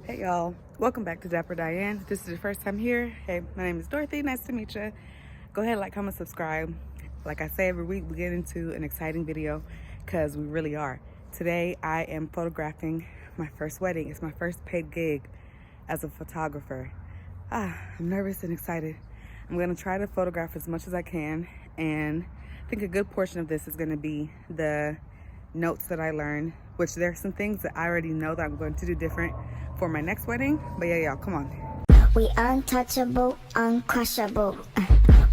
Hey y'all, welcome back to Dapper Diane. If this is your first time here, hey, my name is Dorothy, nice to meet you. Go ahead, like, comment, subscribe. Like I say every week, we get into an exciting video because we really are. Today, I am photographing my first wedding. It's my first paid gig as a photographer. I'm nervous and excited. I'm gonna try to photograph as much as I can, and I think a good portion of this is gonna be the notes that I learned, which there are some things that I already know that I'm going to do different for my next wedding. But yeah, y'all, come on. We untouchable, uncrushable.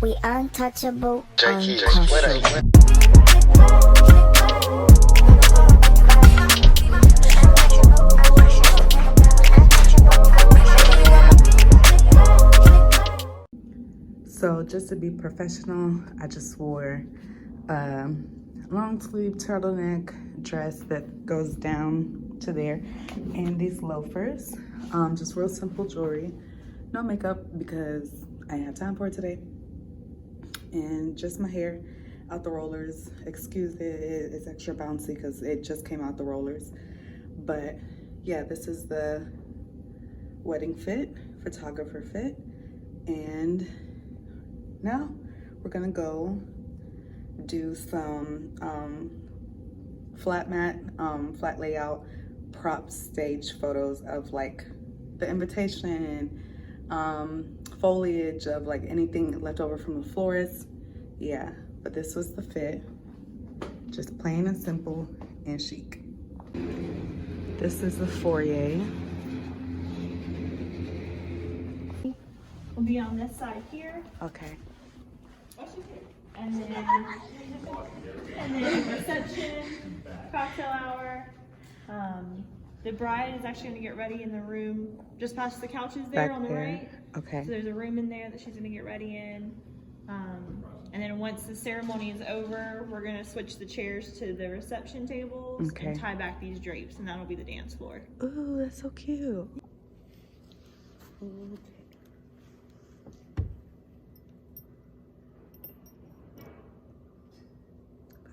We untouchable, uncrushable. So just to be professional, I just wore a long sleeve turtleneck dress that goes down to there and these loafers. Just real simple jewelry, no makeup because I didn't have time for it today, and just my hair out the rollers. Excuse it's extra bouncy because it just came out the rollers. But yeah, this is the wedding fit, photographer fit, and now we're gonna go do some flat layout prop stage photos of like the invitation, foliage of like anything left over from the florist. Yeah, but this was the fit, just plain and simple and chic. This is the foyer. We'll be on this side here. Okay. And then reception, cocktail hour. The bride is actually going to get ready in the room just past the couches there Back on the there. right. Okay. So there's a room in there that she's going to get ready in. And then once the ceremony is over, we're going to switch the chairs to the reception tables and tie back these drapes, and that'll be the dance floor. Ooh, that's so cute. If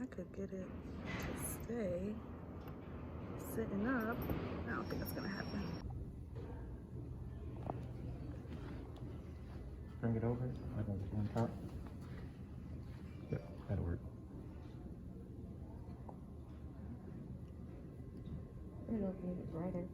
I could get it to stay sitting up, I don't think it's gonna happen. Bring it over, like on top. Yep, that'll work. It'll make it brighter.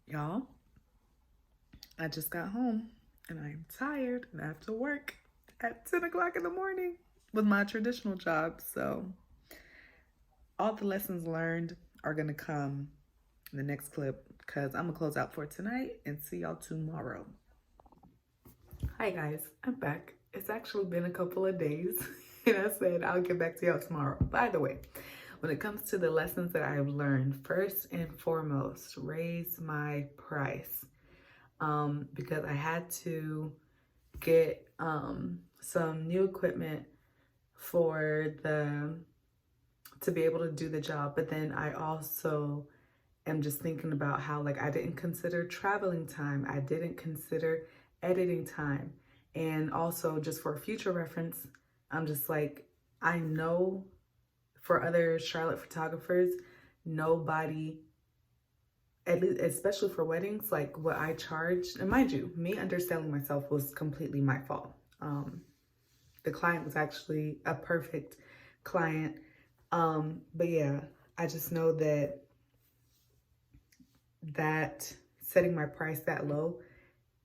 Y'all, I just got home and I'm tired and I have to work at 10 o'clock in the morning with my traditional job. So all the lessons learned are gonna come in the next clip because I'm gonna close out for tonight and see y'all tomorrow. Hi guys, I'm back. It's actually been a couple of days and I said I'll get back to y'all tomorrow. By the way, when it comes to the lessons that I've learned, first and foremost, raise my price. Because I had to get some new equipment to be able to do the job. But then I also am just thinking about how like I didn't consider traveling time. I didn't consider editing time. And also just for future reference, I'm just like, I know for other Charlotte photographers, nobody, at least, especially for weddings, like what I charged, and mind you, me underselling myself was completely my fault. The client was actually a perfect client. But yeah, I just know that setting my price that low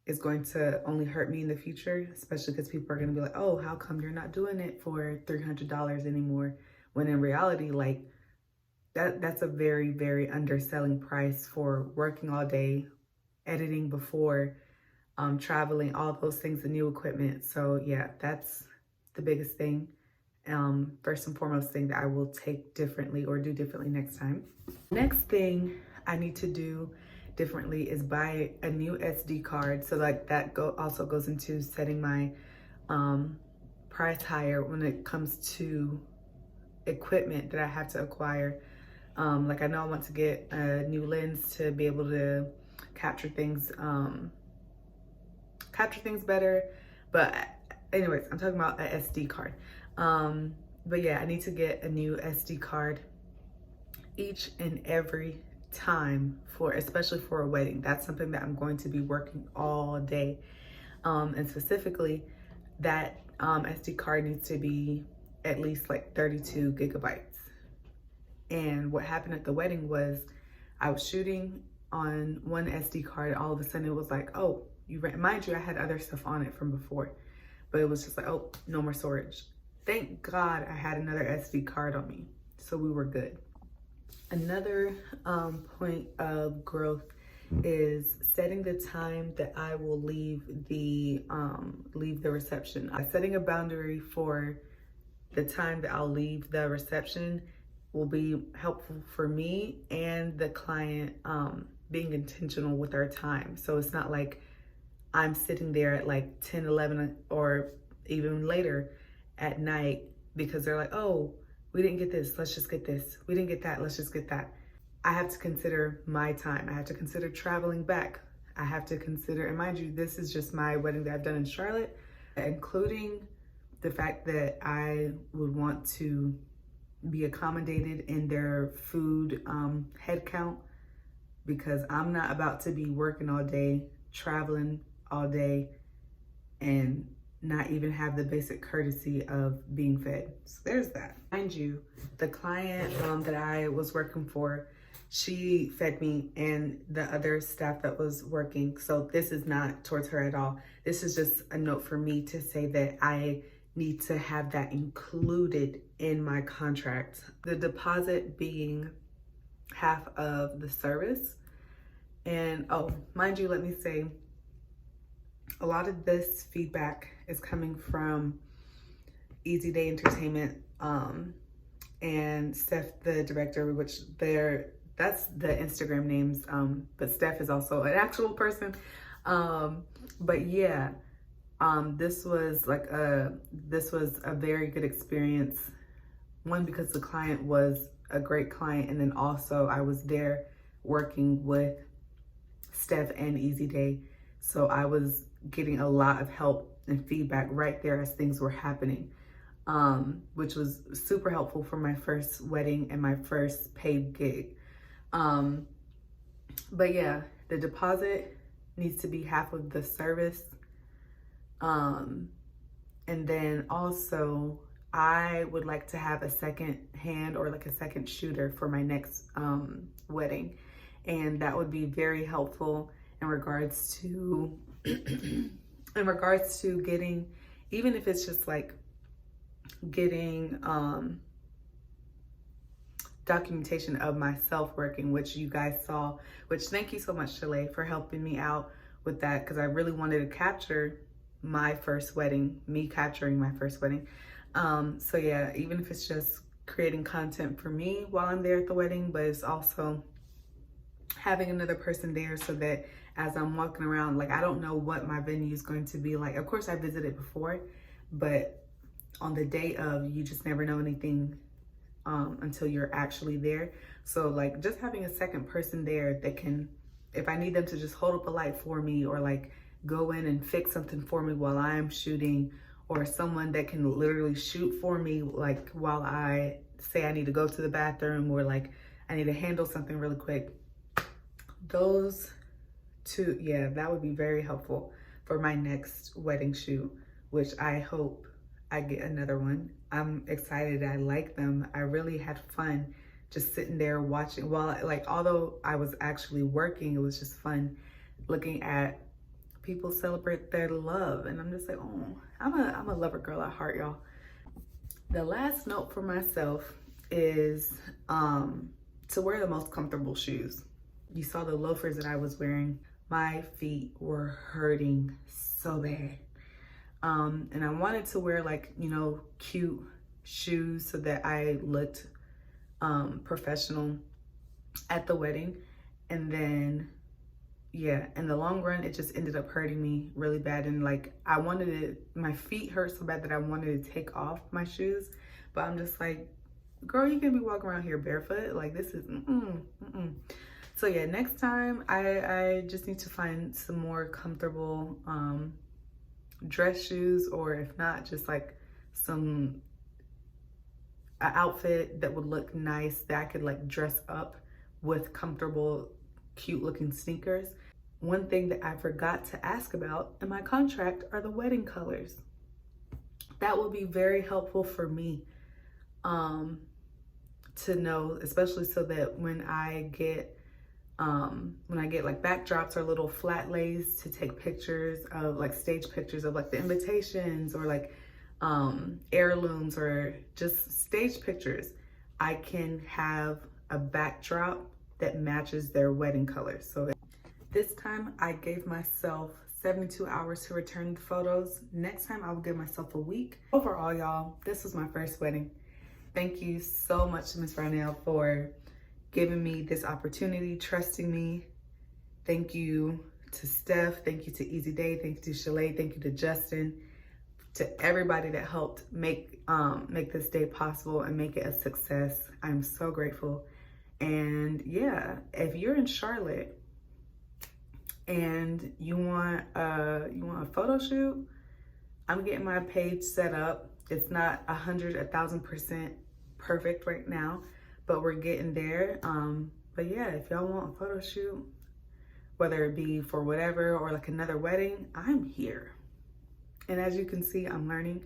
is going to only hurt me in the future, especially because people are going to be like, oh, how come you're not doing it for $300 anymore? When in reality, like that's a very, very underselling price for working all day, editing before, traveling, all those things, the new equipment. So yeah, that's the biggest thing. First and foremost thing that I will take differently or do differently next time. Next thing I need to do differently is buy a new SD card. So like that also goes into setting my price higher when it comes to equipment that I have to acquire. Like I know I want to get a new lens to be able to capture things better. But anyways, I'm talking about an SD card. But yeah, I need to get a new SD card each and every time especially for a wedding. That's something that I'm going to be working all day. And specifically that SD card needs to be at least like 32 gigabytes. And what happened at the wedding was I was shooting on one SD card. All of a sudden it was like, oh, mind you, I had other stuff on it from before, but it was just like, oh, no more storage. Thank God I had another SD card on me. So we were good. Another point of growth is setting the time that I will leave the reception. Setting a boundary for the time that I'll leave the reception will be helpful for me and the client, being intentional with our time. So it's not like I'm sitting there at like 10, 11 or even later at night because they're like, oh, we didn't get this, let's just get this. We didn't get that, let's just get that. I have to consider my time. I have to consider traveling back. I have to consider, and mind you, this is just my wedding that I've done in Charlotte, including the fact that I would want to be accommodated in their food head count, because I'm not about to be working all day, traveling all day, and not even have the basic courtesy of being fed. So there's that. Mind you, the client that I was working for, she fed me and the other staff that was working. So this is not towards her at all. This is just a note for me to say that I need to have that included in my contract. The deposit being half of the service. And oh, mind you, let me say, a lot of this feedback is coming from Easy Day Entertainment and Steph, the director, which that's the Instagram names, but Steph is also an actual person. But yeah, this was a very good experience. One, because the client was a great client, and then also I was there working with Steph and Easy Day. So I was getting a lot of help and feedback right there as things were happening, which was super helpful for my first wedding and my first paid gig. But yeah, the deposit needs to be half of the service. And then also I would like to have a second hand or like a second shooter for my next wedding. And that would be very helpful in regards to getting, even if it's just like getting documentation of myself working, which you guys saw, which thank you so much, Chalae, for helping me out with that, because I really wanted to capture my first wedding, me capturing my first wedding. So yeah, even if it's just creating content for me while I'm there at the wedding, but it's also having another person there so that as I'm walking around, like I don't know what my venue is going to be like. Of course I visited before, but on the day of, you just never know anything until you're actually there. So like just having a second person there that can, if I need them to just hold up a light for me, or like go in and fix something for me while I'm shooting, or someone that can literally shoot for me, like while I say I need to go to the bathroom, or like I need to handle something really quick. Those two, yeah, that would be very helpful for my next wedding shoot, which I hope I get another one. I'm excited. I like them. I really had fun just sitting there watching while, like, although I was actually working, it was just fun looking at people celebrate their love. And I'm just like, oh, I'm a lover girl at heart, y'all. The last note for myself is to wear the most comfortable shoes. You saw the loafers that I was wearing. My feet were hurting so bad. And I wanted to wear like, you know, cute shoes so that I looked professional at the wedding. And then, yeah, in the long run, it just ended up hurting me really bad. And like, my feet hurt so bad that I wanted to take off my shoes. But I'm just like, girl, you can be walking around here barefoot. Like, this is, So yeah, next time I just need to find some more comfortable dress shoes, or if not, just like an outfit that would look nice that I could like dress up with comfortable, cute looking sneakers. One thing that I forgot to ask about in my contract are the wedding colors. That will be very helpful for me to know, especially so that when I get like backdrops or little flat lays to take pictures of, like stage pictures of like the invitations, or like heirlooms, or just stage pictures, I can have a backdrop that matches their wedding colors. So this time I gave myself 72 hours to return the photos. Next time I will give myself a week. Overall, y'all, this was my first wedding. Thank you so much to Ms. Brownell for giving me this opportunity, trusting me. Thank you to Steph, thank you to Easy Day, thank you to Chalae, thank you to Justin, to everybody that helped make this day possible and make it a success. I'm so grateful. And yeah, if you're in Charlotte and you want a photo shoot, I'm getting my page set up. It's not 1,000% perfect right now, but we're getting there. But yeah, if y'all want a photo shoot, whether it be for whatever or like another wedding, I'm here. And as you can see, I'm learning.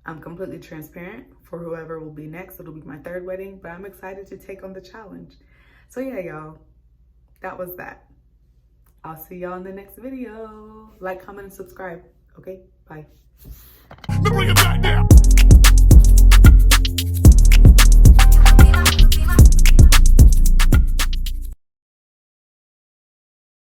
I'm completely transparent for whoever will be next. It'll be my third wedding, but I'm excited to take on the challenge. So yeah, y'all, that was that. I'll see y'all in the next video. Like, comment, and subscribe. Okay, bye. Bring it back now.